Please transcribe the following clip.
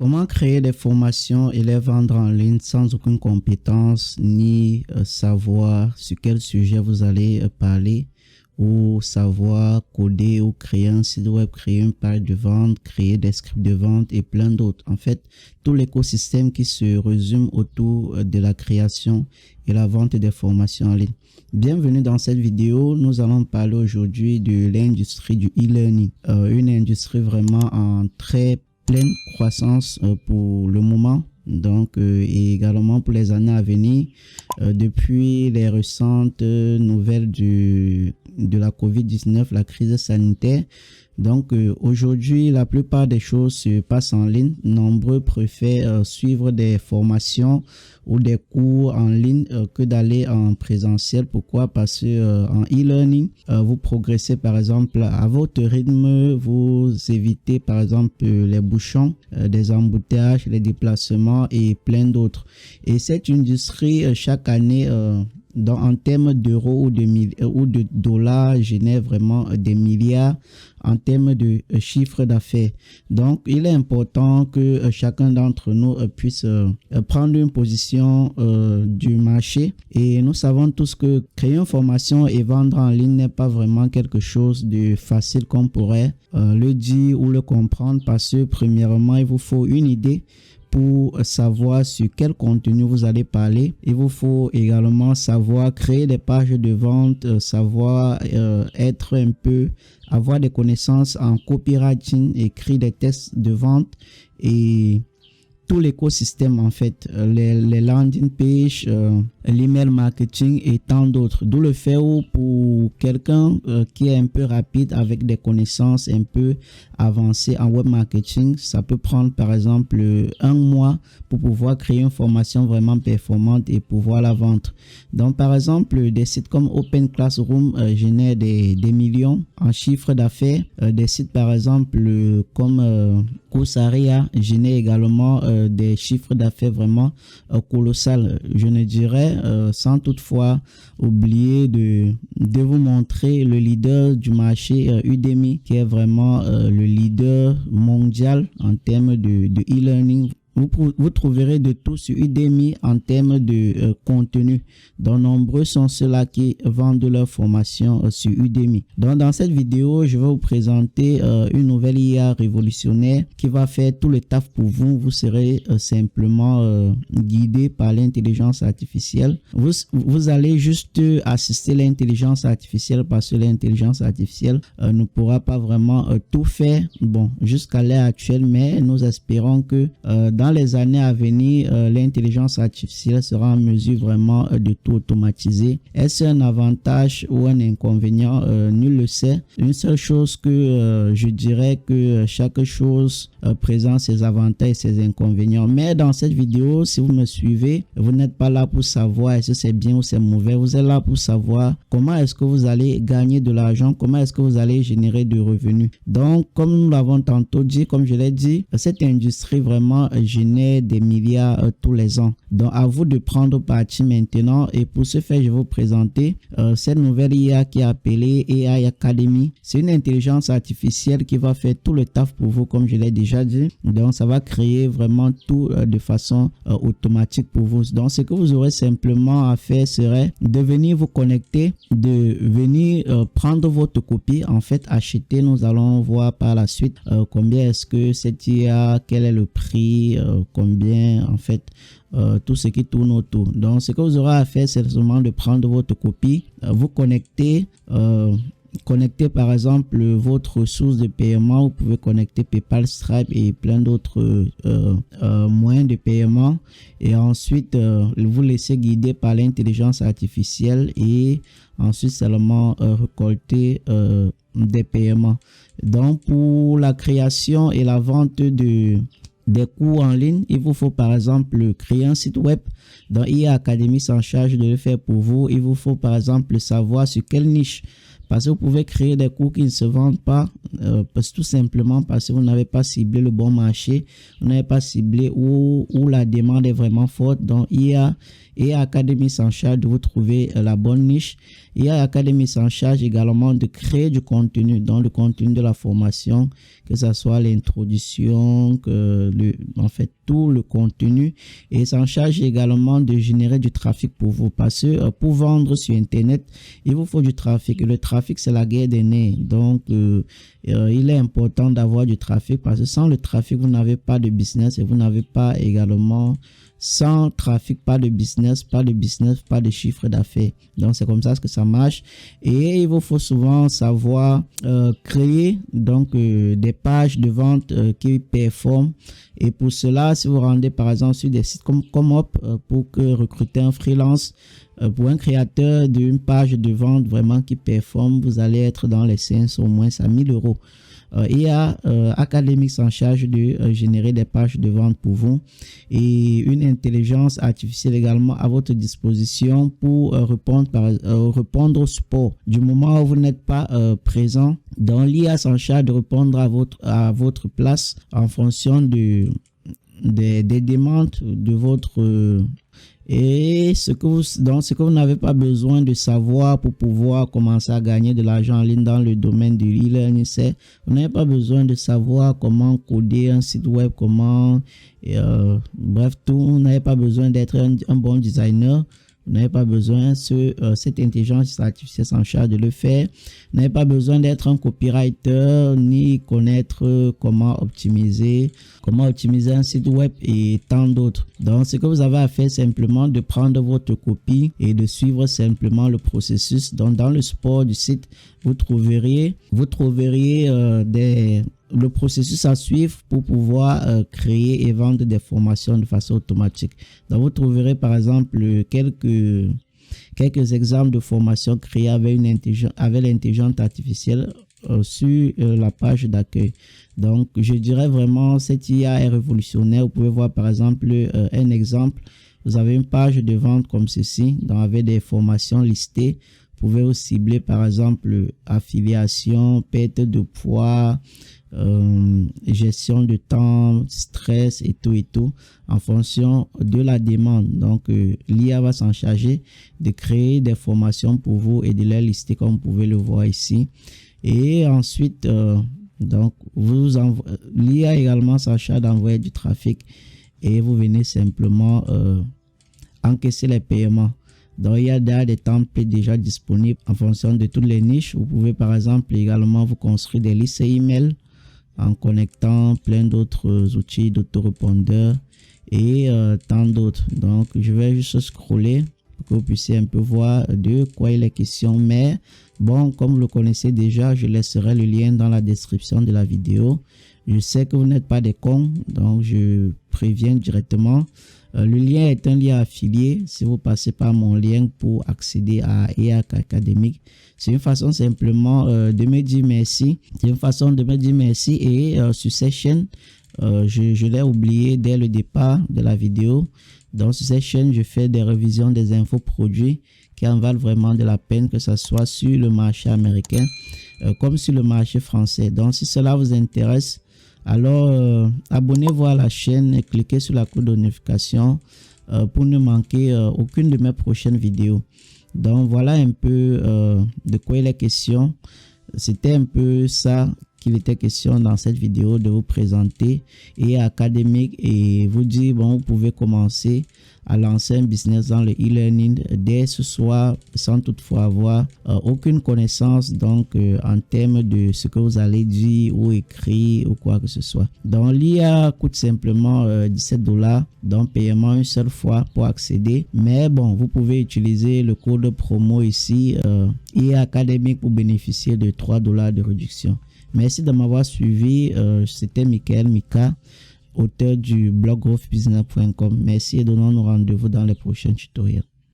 Comment créer des formations et les vendre en ligne sans aucune compétence ni savoir sur quel sujet vous allez parler ou savoir coder ou créer un site web, créer une page de vente, créer des scripts de vente et plein d'autres. En fait, tout l'écosystème qui se résume autour de la création et la vente des formations en ligne. Bienvenue dans cette vidéo. Nous allons parler aujourd'hui de l'industrie du e-learning, une industrie vraiment en très pleine croissance pour le moment, donc et également pour les années à venir, depuis les récentes nouvelles de la COVID-19, la crise sanitaire. Donc aujourd'hui, la plupart des choses se passent en ligne. Nombreux préfèrent suivre des formations ou des cours en ligne que d'aller en présentiel. Pourquoi? Parce que en e-learning, vous progressez par exemple à votre rythme, vous évitez par exemple les bouchons, des embouteillages, les déplacements et plein d'autres. Et cette industrie, chaque année, en termes d'euros ou de dollars, génère vraiment des milliards en termes de chiffre d'affaires. Donc, il est important que chacun d'entre nous puisse prendre une position du marché. Et nous savons tous que créer une formation et vendre en ligne n'est pas vraiment quelque chose de facile comme pourrait le dire ou le comprendre, parce que premièrement, il vous faut une idée pour savoir sur quel contenu vous allez parler. Il vous faut également savoir créer des pages de vente, savoir avoir des connaissances en copywriting, écrire des textes de vente et tout l'écosystème en fait, les landing pages, l'email marketing et tant d'autres. D'où le fait où pour quelqu'un qui est un peu rapide avec des connaissances un peu avancées en web marketing, ça peut prendre par exemple un mois pour pouvoir créer une formation vraiment performante et pouvoir la vendre. Donc par exemple, des sites comme Open Classroom génèrent des millions en chiffre d'affaires. Des sites par exemple comme Coursera génèrent également des chiffres d'affaires vraiment colossal. Je ne dirais sans toutefois oublier de vous montrer le leader du marché, Udemy, qui est vraiment le leader mondial en termes de e-learning. Vous trouverez de tout sur Udemy en termes de contenu. Donc, nombreux sont ceux-là qui vendent leur formation sur Udemy. Donc, dans cette vidéo, je vais vous présenter une nouvelle IA révolutionnaire qui va faire tout le taf pour vous. Vous serez simplement guidé par l'intelligence artificielle. Vous allez juste assister l'intelligence artificielle, parce que l'intelligence artificielle ne pourra pas vraiment tout faire, bon, jusqu'à l'heure actuelle, mais nous espérons que dans les années à venir, l'intelligence artificielle sera en mesure vraiment de tout automatiser. Est-ce un avantage ou un inconvénient? Nul ne le sait. Une seule chose que je dirais que chaque chose présente ses avantages et ses inconvénients. Mais dans cette vidéo, si vous me suivez, vous n'êtes pas là pour savoir est-ce que c'est bien ou c'est mauvais. Vous êtes là pour savoir comment est-ce que vous allez gagner de l'argent, comment est-ce que vous allez générer de revenus. Donc, comme nous l'avons tantôt dit, comme je l'ai dit, cette industrie vraiment génère des milliards tous les ans. Donc, à vous de prendre parti maintenant. Et pour ce faire, je vais vous présenter cette nouvelle IA qui est appelée AI Academy. C'est une intelligence artificielle qui va faire tout le taf pour vous, comme je l'ai déjà dit. Donc, ça va créer vraiment tout de façon automatique pour vous. Donc, ce que vous aurez simplement à faire serait de venir vous connecter, de venir prendre votre copie, en fait, acheter. Nous allons voir par la suite combien est-ce que cette IA, quel est le prix, combien en fait tout ce qui tourne autour. Donc ce que vous aurez à faire, c'est seulement de prendre votre copie, vous connecter par exemple votre source de paiement. Vous pouvez connecter PayPal, Stripe et plein d'autres moyens de paiement, et ensuite vous laissez guider par l'intelligence artificielle et ensuite seulement récolter des paiements. Donc pour la création et la vente des cours en ligne, il vous faut par exemple créer un site web. Donc IA Academy s'en charge de le faire pour vous. Il vous faut par exemple savoir sur quelle niche Parce que vous pouvez créer des cours qui ne se vendent pas, tout simplement parce que vous n'avez pas ciblé le bon marché, vous n'avez pas ciblé où la demande est vraiment forte. Donc, IA Academy s'en charge de vous trouver la bonne niche. IA Academy s'en charge également de créer du contenu, donc le contenu de la formation, que ce soit l'introduction, en fait tout le contenu, et s'en charge également de générer du trafic pour vous, parce que pour vendre sur Internet, il vous faut du trafic. Le trafic, c'est la guerre des nerfs. Donc, il est important d'avoir du trafic, parce que sans le trafic, vous n'avez pas de business, et vous n'avez pas également, sans trafic, pas de business, pas de chiffre d'affaires. Donc, c'est comme ça que ça marche. Et il vous faut souvent savoir créer donc des pages de vente qui performent. Et pour cela, si vous rendez par exemple sur des sites comme Comop pour recruter un freelance, pour un créateur d'une page de vente vraiment qui performe, vous allez être dans les 500 au moins à 1000 €. IA Academy s'en charge de générer des pages de vente pour vous, et une intelligence artificielle également à votre disposition pour répondre au support du moment où vous n'êtes pas présent. Donc l'IA s'en charge de répondre à votre place en fonction des demandes de votre et ce que vous n'avez pas besoin de savoir pour pouvoir commencer à gagner de l'argent en ligne dans le domaine du e-learning, c'est vous n'avez pas besoin de savoir comment coder un site web, bref tout. Vous n'avez pas besoin d'être un bon designer. Vous n'avez pas besoin, cette intelligence artificielle s'en charge de le faire. Vous n'avez pas besoin d'être un copywriter ni connaître comment optimiser un site web et tant d'autres. Donc, ce que vous avez à faire, simplement de prendre votre copie et de suivre simplement le processus. Donc, dans le support du site, vous trouveriez le processus à suivre pour pouvoir créer et vendre des formations de façon automatique. Donc, vous trouverez par exemple quelques exemples de formations créées avec l'intelligence artificielle sur la page d'accueil. Donc, je dirais vraiment cette IA est révolutionnaire. Vous pouvez voir par exemple un exemple. Vous avez une page de vente comme ceci, donc avec des formations listées. Vous pouvez aussi cibler par exemple affiliation, perte de poids, gestion de temps, stress et tout en fonction de la demande. Donc l'IA va s'en charger de créer des formations pour vous et de les lister comme vous pouvez le voir ici. Et ensuite donc l'IA également s'en charge d'envoyer du trafic et vous venez simplement encaisser les paiements. Donc, il y a des templates déjà disponibles en fonction de toutes les niches. Vous pouvez par exemple également vous construire des listes email en connectant plein d'autres outils d'autorépondeurs et tant d'autres. Donc, je vais juste scroller pour que vous puissiez un peu voir de quoi il est question. Mais bon, comme vous le connaissez déjà, je laisserai le lien dans la description de la vidéo. Je sais que vous n'êtes pas des cons, donc je préviens directement. Le lien est un lien affilié. Si vous passez par mon lien pour accéder à IA Academy, c'est une façon simplement de me dire merci. C'est une façon de me dire merci. Et sur cette chaîne, je l'ai oublié dès le départ de la vidéo. Donc sur cette chaîne, je fais des révisions des infos produits qui en valent vraiment de la peine, que ce soit sur le marché américain comme sur le marché français. Donc si cela vous intéresse, alors abonnez-vous à la chaîne et cliquez sur la cloche de notification pour ne manquer aucune de mes prochaines vidéos. Donc voilà un peu de quoi il est question. C'était un peu ça qu'il était question dans cette vidéo, de vous présenter IA Academy et vous dire bon, vous pouvez commencer à lancer un business dans le e-learning dès ce soir sans toutefois avoir aucune connaissance donc en termes de ce que vous allez dire ou écrire ou quoi que ce soit. Donc l'IA coûte simplement 17 $, donc paiement une seule fois pour accéder. Mais bon, vous pouvez utiliser le code promo ici IA Academy pour bénéficier de 3 $ de réduction. Merci de m'avoir suivi. C'était Michael Mika, auteur du blog growthbusiness.com. Merci et donnons-nous rendez-vous dans les prochains tutoriels.